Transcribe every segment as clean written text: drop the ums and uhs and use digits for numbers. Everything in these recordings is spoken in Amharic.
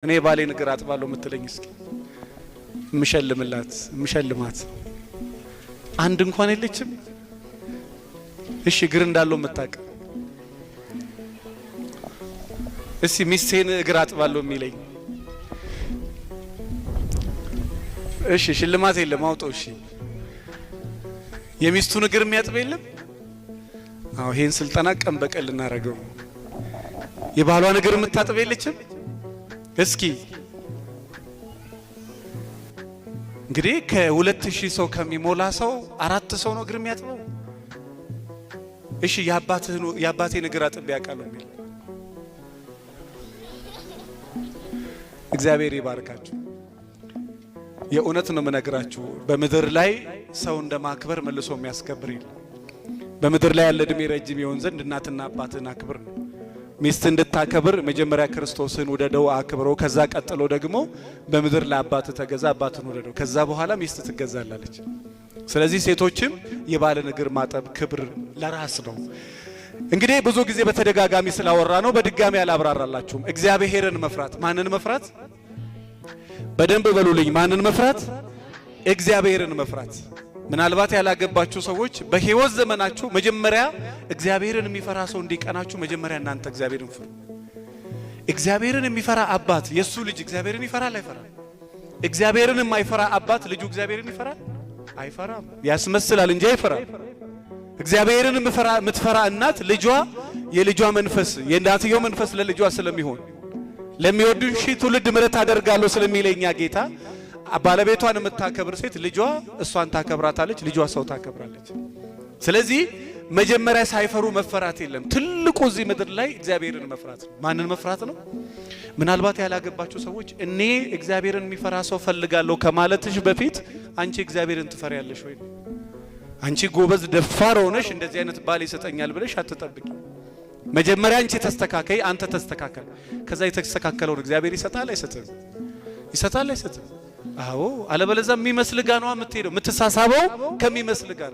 እኔ ባሌን እግር አጥባለሁ የምትለኝ እስኪ ምሸልማት አንድ እንኳን የለችም። እሺ እግር እንዳለው የምታውቅ እስኪ ሚስቴን እግር አጥባለሁ የሚለኝ እሺ ሽልማት የለም አውጣው። እሺ የሚስቱን እግር የሚያጥብ የለም። አዎ ይሄን ስልጠና ቀን በቀል እናረጋው። የባሏን እግር የምታጥብ የለችም። እስኪ እንግዲህ ከ2000 ሰው ከሚሞላ ሰው 4 ሰው ነው እግር የሚያጥበው። እሺ የአባቴን እግር አጥቤ ያውቃለሁ የሚል እግዚአብሔር ይባርካችሁ። የእውነት ነው የምነግራችሁ። በምድር ላይ ሰው እንደማክበር መልሶ የሚያስከብር የለም። በምድር ላይ ያለ እድሜ ረጅም ይሆን ዘንድ እናትና አባትን አክብር ነው። ሚስት እንድታከብር መጀመሪያ ክርስቶስን ወደደው አክብሮ፣ ከዛ ቀጥሎ ደግሞ በምድር ላይ አባት ተገዛ፣ አባትን ወደደው፣ ከዛ በኋላ ሚስት ትገዛላለች። ስለዚህ ሴቶችም የባልን እግር ማጠብ ክብር ለራስ ነው። እንግዲህ ብዙ ጊዜ በተደጋጋሚ ስላወራ ነው በድጋሚ አላብራራላችሁም። እግዚአብሔርን መፍራት። ማንን መፍራት? በደንብ በሉልኝ። ማንን መፍራት? እግዚአብሔርን መፍራት። ምናልባት ያላገባችሁ ሰዎች በህይወት ዘመናችሁ መጀመሪያ እግዚአብሔርን የሚፈራ ሰው እንዲቀናችሁ መጀመሪያ እናንተ እግዚአብሔርን ፍሩ። እግዚአብሔርን የሚፈራ አባት የሱ ልጅ እግዚአብሔርን ይፈራል አይፈራም? እግዚአብሔርን የማይፈራ አባት ልጁ እግዚአብሔርን ይፈራል አይፈራም? ያስመስላል እንጂ አይፈራም። እግዚአብሔርን የምትፈራ እናት ልጇ የልጇ መንፈስ የእናትየው መንፈስ ለልጇ ስለሚሆን ለሚወዱን ሺህ ትውልድ ምሕረት አደርጋለሁ ስለሚለኛ ጌታ ባለቤቷን የምታከብር ሴት ልጇ እሷን ታከብራታለች፣ ልጇ ሰው ታከብራለች። ስለዚህ መጀመሪያ ሳይፈሩ መፈራት የለም። ትልቁ እዚህ ምድር ላይ እግዚአብሔርን መፍራት ነው። ማንን መፍራት ነው? ምናልባት ያላገባችሁ ሰዎች እኔ እግዚአብሔርን የሚፈራ ሰው ፈልጋለሁ ከማለትሽ በፊት አንቺ እግዚአብሔርን ትፈሪያለሽ ወይ? አንቺ ጎበዝ ደፋር ሆነሽ እንደዚህ አይነት ባል ይሰጠኛል ብለሽ አትጠብቂ። መጀመሪያ አንቺ ተስተካከይ፣ አንተ ተስተካከል። ከዛ የተስተካከለውን እግዚአብሔር ይሰጣል አይሰጥም? ይሰጣል አይሰጥም? አዎ። አለበለዚያ የሚመስል ጋር ነው የምትሄደው፣ የምትሳሳበው ከሚመስል ጋር።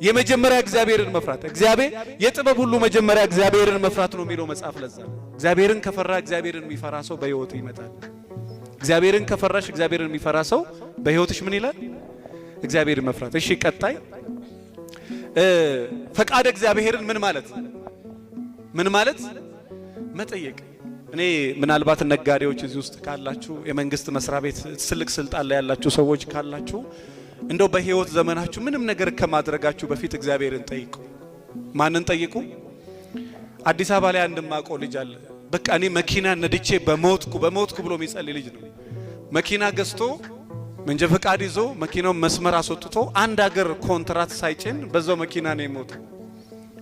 የመጀመሪያ እግዚአብሔርን መፍራት። እግዚአብሔር የጥበብ ሁሉ መጀመሪያ እግዚአብሔርን መፍራት ነው የሚለው መጽሐፍ። ለዛ እግዚአብሔርን ከፈራ እግዚአብሔርን የሚፈራ ሰው በህይወቱ ይመጣል። እግዚአብሔርን ከፈራሽ እግዚአብሔርን የሚፈራ ሰው በህይወትሽ ምን ይላል? እግዚአብሔርን መፍራት። እሺ ቀጣይ ፈቃድ እግዚአብሔርን ምን ማለት መጠየቅ። እኔ ምናልባት ነጋዴዎች እዚህ ውስጥ ካላችሁ የመንግስት መስሪያ ቤት ትልቅ ስልጣን ላይ ያላችሁ ሰዎች ካላችሁ እንደው በህይወት ዘመናችሁ ምንም ነገር ከማድረጋችሁ በፊት እግዚአብሔርን ጠይቁ። ማንን ጠይቁ? አዲስ አበባ ላይ አንድማቆ ልጅ አለ። በቃ እኔ መኪና ነድቼ በሞትኩ ብሎ የሚጸልይ ልጅ ነው። መኪና ገዝቶ መንጃ ፈቃድ ይዞ መኪናው መስመር አስወጥቶ አንድ ሀገር ኮንትራት ሳይጭን በዛው መኪና ነው የሞተው።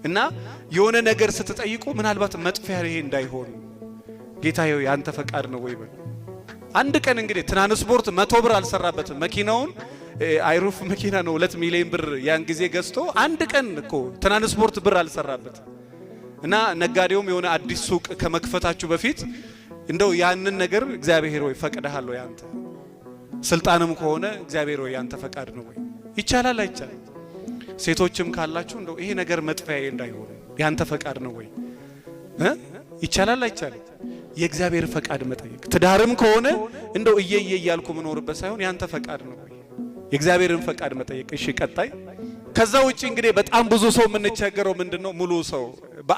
እና የሆነ ነገር ስትጠይቁ ምናልባት መጥፊያ ይሄ እንዳይሆን ጌታዬ ያንተ ፈቃድ ነው ወይ በል። አንድ ቀን እንግዲህ ትራንስፖርት 100 ብር አልሰራበትም። መኪናውን አይሩፍ መኪና ነው 2 ሚሊዮን ብር ያን ጊዜ ገዝቶ አንድ ቀን እኮ ትራንስፖርት ብር አልሰራበትም። እና ነጋዴውም የሆነ አዲስ ሱቅ ከመክፈታችሁ በፊት እንደው ያንን ነገር እግዚአብሔር ወይ ፈቅደሃል ወይ አንተ ስልጣንም ከሆነ እግዚአብሔር ወይ ያንተ ፈቃድ ነው ወይ? ይቻላል አይቻልም? ሴቶችም ካላችሁ እንደው ይሄ ነገር መጥፊያዬ እንዳይሆን ያንተ ፈቃድ ነው ወይ? ይቻላል አይቻልም? የእግዚአብሔር ፈቃድ መጠየቅ። ትዳርም ከሆነ እንደው እየየ እያልኩ መኖርበት ሳይሆን ያንተ ፈቃድ ነው ወይ? የእግዚአብሔርን ፈቃድ መጠየቅ። እሺ ቀጣይ ከዛ ውጪ እንግዲህ በጣም ብዙ ሰው የምንቸገረው ምንድነው? ሙሉ ሰው